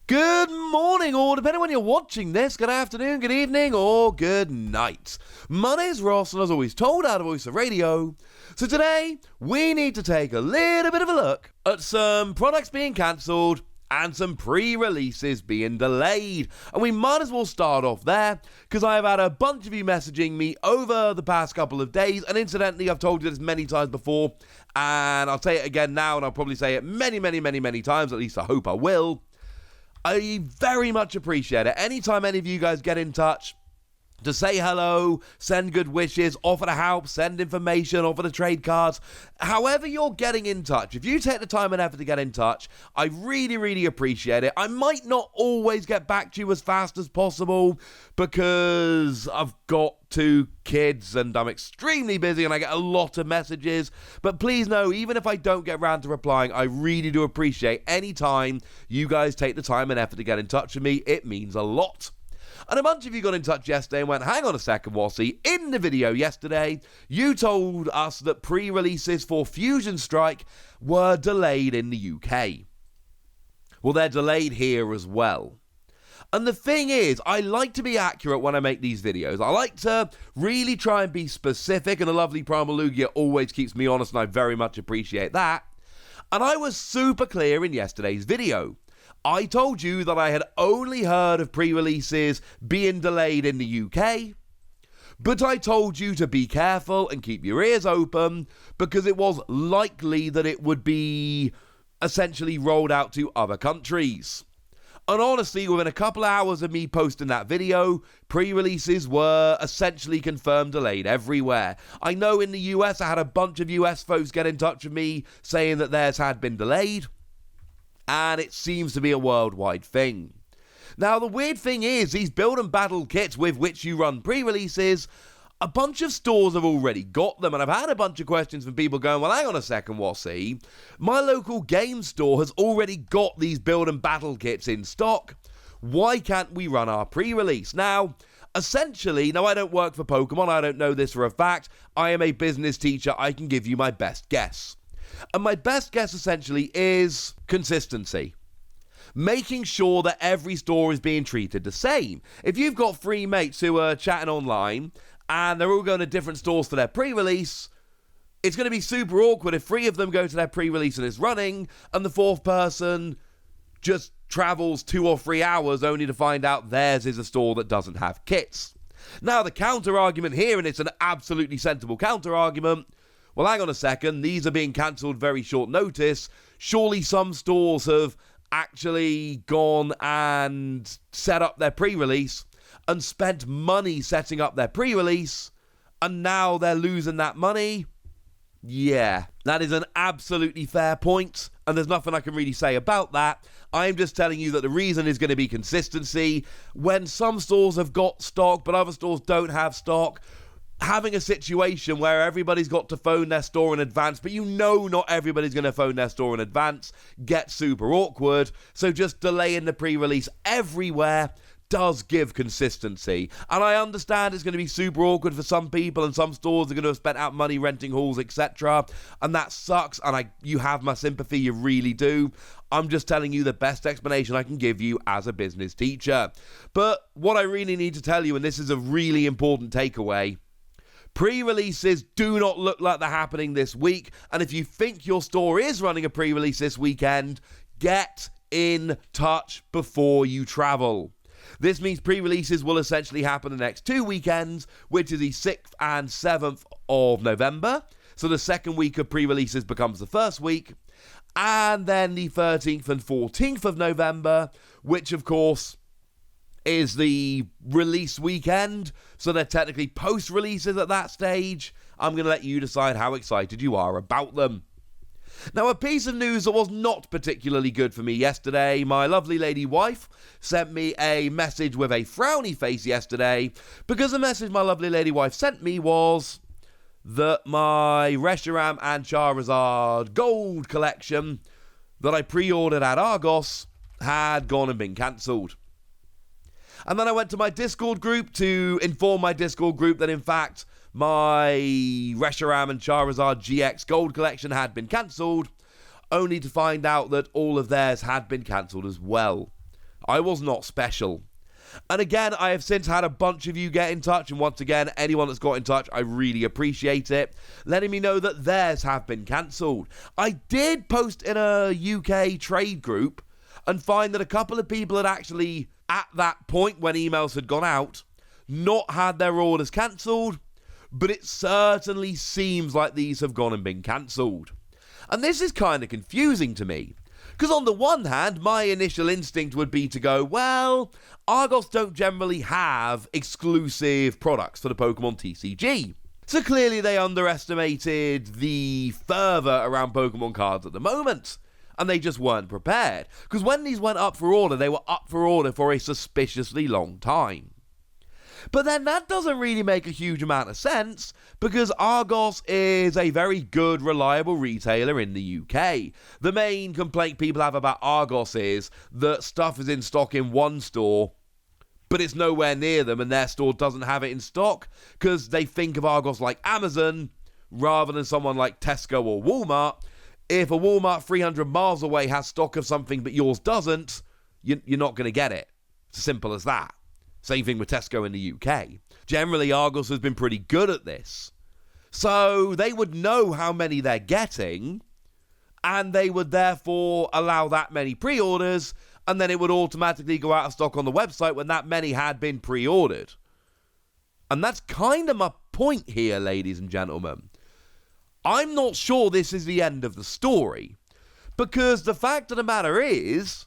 Good morning, or depending on when you're watching this, good afternoon, good evening, or good night. My name's Ross, and as always told out of Voice of Radio. So today, we need to take a little bit of a look at some products being cancelled and some pre-releases being delayed. And we might as well start off there, because I've had a bunch of you messaging me over the past couple of days, and incidentally, I've told you this many times before, and I'll say it again now, and I'll probably say it many times, at least I hope I will. I very much appreciate it. Anytime any of you guys get in touch to say hello, send good wishes, offer to help, send information, offer to trade cards, however you're getting in touch, if you take the time and effort to get in touch, I really appreciate it. I might not always get back to you as fast as possible because I've got 2 kids and I'm extremely busy and I get a lot of messages, but please know, even if I don't get around to replying, I really do appreciate any time you guys take the time and effort to get in touch with me. It means a lot. And a bunch of you got in touch yesterday and went, hang on a second, Wassy, in the video yesterday, you told us that pre-releases for Fusion Strike were delayed in the UK. Well, they're delayed here as well. And the thing is, I like to be accurate when I make these videos. I like to really try and be specific, and the lovely Primal Lugia always keeps me honest, and I very much appreciate that. And I was super clear in yesterday's video. I told you that I had only heard of pre-releases being delayed in the UK, but I told you to be careful and keep your ears open because it was likely that it would be essentially rolled out to other countries. And honestly, within a couple of hours of me posting that video, pre-releases were essentially confirmed delayed everywhere. I know in the US, I had a bunch of US folks get in touch with me saying that theirs had been delayed. And it seems to be a worldwide thing. Now, the weird thing is, these build and battle kits with which you run pre-releases, a bunch of stores have already got them, and I've had a bunch of questions from people going, well, hang on a second, Wassy, my local game store has already got these build and battle kits in stock. Why can't we run our pre-release? Now, essentially, now I don't work for Pokémon, I don't know this for a fact, I am a business teacher, I can give you my best guess. And my best guess essentially is consistency. Making sure that every store is being treated the same. If you've got 3 mates who are chatting online and they're all going to different stores for their pre-release, it's going to be super awkward if 3 of them go to their pre-release and it's running and the 4th person just travels 2 or 3 hours only to find out theirs is a store that doesn't have kits. Now, the counter-argument here, and it's an absolutely sensible counter-argument, well, hang on a second, these are being cancelled very short notice. Surely some stores have actually gone and set up their pre-release and spent money setting up their pre-release, and now they're losing that money? Yeah, that is an absolutely fair point, and there's nothing I can really say about that. I'm just telling you that the reason is going to be consistency. When some stores have got stock, but other stores don't have stock, having a situation where everybody's got to phone their store in advance, but you know not everybody's going to phone their store in advance, gets super awkward. So just delaying the pre-release everywhere does give consistency. And I understand it's going to be super awkward for some people, and some stores are going to have spent out money renting halls, etc. And that sucks, and you have my sympathy, you really do. I'm just telling you the best explanation I can give you as a business teacher. But what I really need to tell you, and this is a really important takeaway, pre-releases do not look like they're happening this week, and if you think your store is running a pre-release this weekend, get in touch before you travel. This means pre-releases will essentially happen the next 2 weekends, which is the 6th and 7th of November. So the second week of pre-releases becomes the first week, and then the 13th and 14th of November, which of course is the release weekend, so they're technically post-releases at that stage. I'm going to let you decide how excited you are about them. Now, a piece of news that was not particularly good for me yesterday, my lovely lady wife sent me a message with a frowny face yesterday, because the message my lovely lady wife sent me was that my Reshiram and Charizard Gold collection that I pre-ordered at Argos had gone and been cancelled. And then I went to my Discord group to inform my Discord group that, in fact, my Reshiram and Charizard GX Gold collection had been cancelled, only to find out that all of theirs had been cancelled as well. I was not special. And again, I have since had a bunch of you get in touch, and once again, anyone that's got in touch, I really appreciate it, letting me know that theirs have been cancelled. I did post in a UK trade group and find that a couple of people had actually, at that point when emails had gone out, not had their orders cancelled, but it certainly seems like these have gone and been cancelled. And this is kind of confusing to me. Because on the one hand, my initial instinct would be to go, well, Argos don't generally have exclusive products for the Pokemon TCG. So clearly they underestimated the fervour around Pokemon cards at the moment. And they just weren't prepared. Because when these went up for order, they were up for order for a suspiciously long time. But then that doesn't really make a huge amount of sense, because Argos is a very good, reliable retailer in the UK. The main complaint people have about Argos is that stuff is in stock in one store, but it's nowhere near them, and their store doesn't have it in stock, because they think of Argos like Amazon, rather than someone like Tesco or Walmart. If a Walmart 300 miles away has stock of something but yours doesn't, you're not going to get it. It's as simple as that. Same thing with Tesco in the UK. Generally, Argos has been pretty good at this. So they would know how many they're getting, and they would therefore allow that many pre-orders, and then it would automatically go out of stock on the website when that many had been pre-ordered. And that's kind of my point here, ladies and gentlemen. I'm not sure this is the end of the story, because the fact of the matter is,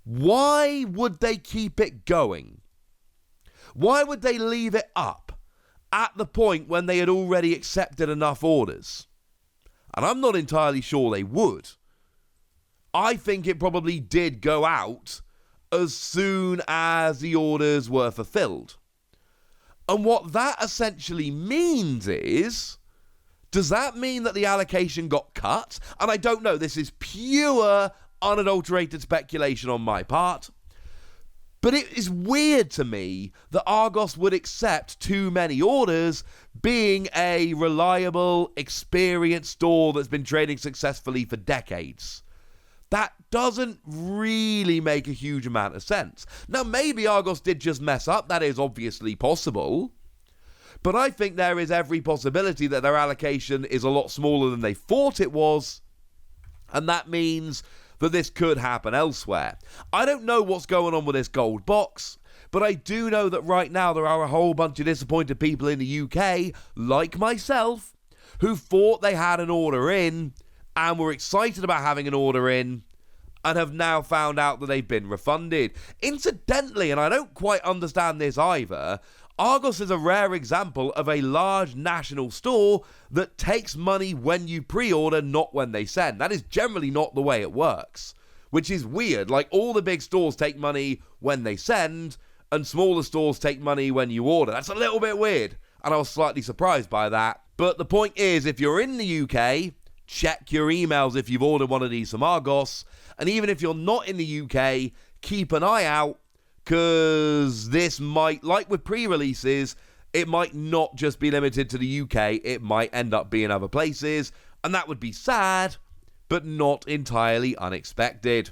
why would they keep it going? Why would they leave it up at the point when they had already accepted enough orders? And I'm not entirely sure they would. I think it probably did go out as soon as the orders were fulfilled. And what that essentially means is, does that mean that the allocation got cut? And I don't know, this is pure, unadulterated speculation on my part. But it is weird to me that Argos would accept too many orders, being a reliable, experienced store that's been trading successfully for decades. That doesn't really make a huge amount of sense. Now, maybe Argos did just mess up. That is obviously possible. But I think there is every possibility that their allocation is a lot smaller than they thought it was. And that means that this could happen elsewhere. I don't know what's going on with this gold box, but I do know that right now there are a whole bunch of disappointed people in the UK, like myself, who thought they had an order in and were excited about having an order in and have now found out that they've been refunded. Incidentally, and I don't quite understand this either, Argos is a rare example of a large national store that takes money when you pre-order, not when they send. That is generally not the way it works, which is weird. Like, all the big stores take money when they send, and smaller stores take money when you order. That's a little bit weird, and I was slightly surprised by that. But the point is, if you're in the UK, check your emails if you've ordered one of these from Argos, and even if you're not in the UK, keep an eye out, because this might, like with pre-releases, it might not just be limited to the UK, it might end up being other places, and that would be sad, but not entirely unexpected.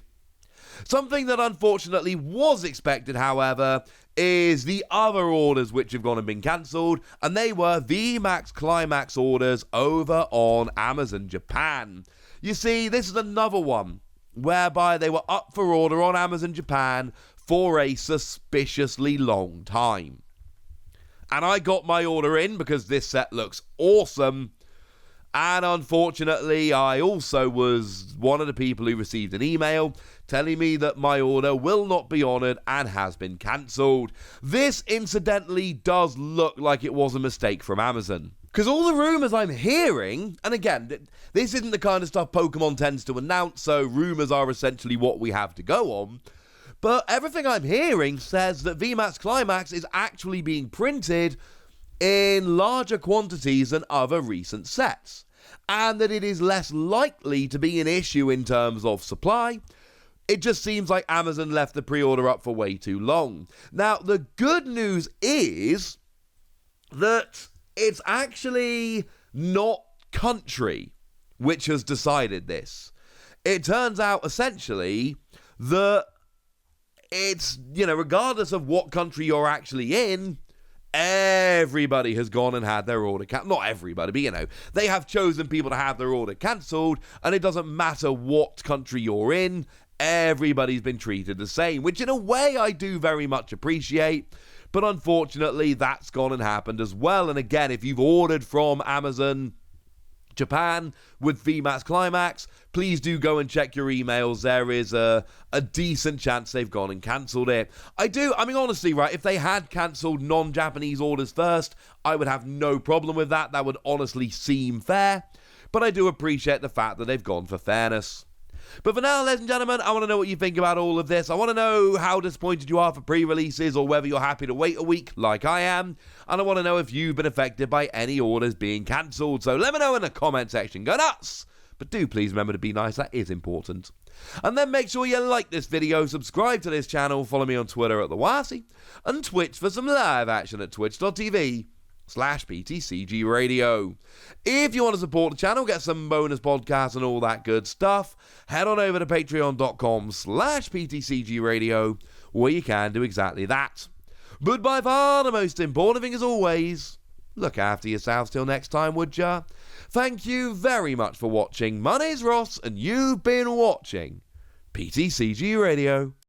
Something that unfortunately was expected, however, is the other orders which have gone and been cancelled, and they were VMAx Climax orders over on Amazon Japan. You see, this is another one whereby they were up for order on Amazon Japan for a suspiciously long time. And I got my order in because this set looks awesome. And unfortunately, I also was one of the people who received an email telling me that my order will not be honoured and has been cancelled. This, incidentally, does look like it was a mistake from Amazon. Because all the rumours I'm hearing, and again, this isn't the kind of stuff Pokemon tends to announce, so rumours are essentially what we have to go on. But everything I'm hearing says that VMAX Climax is actually being printed in larger quantities than other recent sets, and that it is less likely to be an issue in terms of supply. It just seems like Amazon left the pre-order up for way too long. Now, the good news is that it's actually not country which has decided this. It turns out, essentially, that it's, regardless of what country you're actually in, everybody has gone and had their order cancelled. Not everybody, but they have chosen people to have their order cancelled, and it doesn't matter what country you're in, everybody's been treated the same, which in a way I do very much appreciate. But unfortunately, that's gone and happened as well. And again, if you've ordered from Amazon Japan with VMAx Climax, please do go and check your emails. There is a decent chance they've gone and cancelled it. Honestly, right, if they had cancelled non-Japanese orders first, I would have no problem with that. That would honestly seem fair. But I do appreciate the fact that they've gone for fairness. But for now, ladies and gentlemen, I want to know what you think about all of this. I want to know how disappointed you are for pre-releases, or whether you're happy to wait a week like I am. And I want to know if you've been affected by any orders being cancelled. So let me know in the comment section. Go nuts! But do please remember to be nice, that is important. And then make sure you like this video, subscribe to this channel, follow me on Twitter at TheWasi, and Twitch for some live action at twitch.tv/PTCG Radio. If you want to support the channel, get some bonus podcasts and all that good stuff, head on over to patreon.com/PTCG Radio, where you can do exactly that. But by far the most important thing, as always, look after yourselves till next time, would ya? Thank you very much for watching. My name's Ross, and you've been watching PTCG Radio.